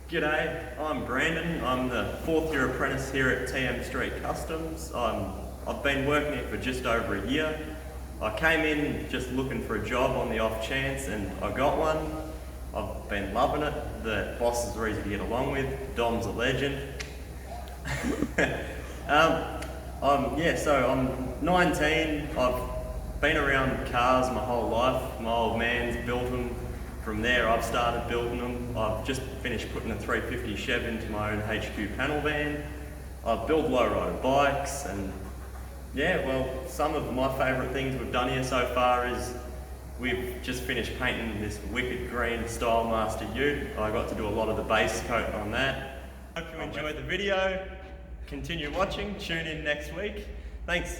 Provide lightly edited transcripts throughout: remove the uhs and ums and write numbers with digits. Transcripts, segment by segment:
G'day, I'm Brandon. I'm the 4th year apprentice here at TM Street Customz. I've been working here for just over a year. I came in just looking for a job on the off chance and I got one. I've been loving it. The bosses are easy to get along with. Dom's a legend. So I'm 19. I've been around cars my whole life. My old man's built them. From there I've started building them. I've just finished putting a 350 Chev into my own HQ panel van. I build lowrider bikes and some of my favourite things we've done here so far is we've just finished painting this wicked green Stylemaster ute. I got to do a lot of the base coat on that. Hope you enjoyed the video. Continue watching, tune in next week. Thanks.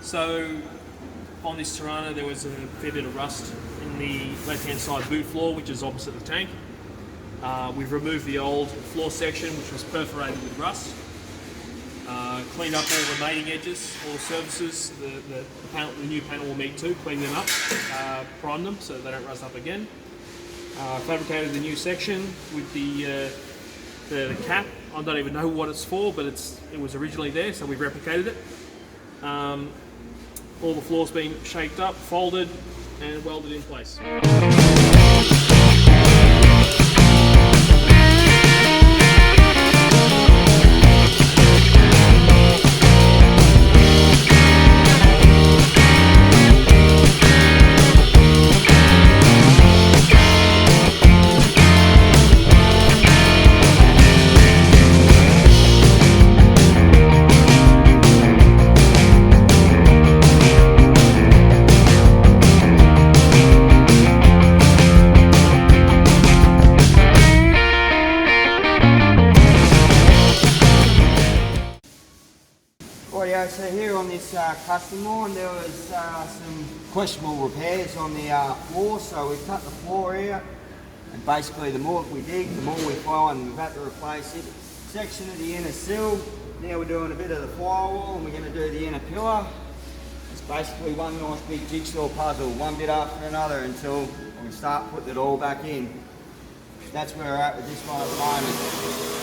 So on this Tirana there was a fair bit of rust in the left hand side boot floor, which is opposite the tank. We've removed the old floor section which was perforated with rust, cleaned up all the mating edges, all the surfaces. The new panel will meet too, clean them up, prime them so they don't rust up again. Fabricated the new section with the cap. I don't even know what it's for, but it was originally there, so we've replicated it. All the floor's been shaped up, folded and welded in place. So here on this custom line there was some questionable repairs on the floor, so we've cut the floor out and basically the more we dig the more we find we've had to replace it. Section of the inner sill, now we're doing a bit of the firewall and we're going to do the inner pillar. It's basically one nice big jigsaw puzzle, one bit after another until we start putting it all back in. That's where we're at with this one at the moment.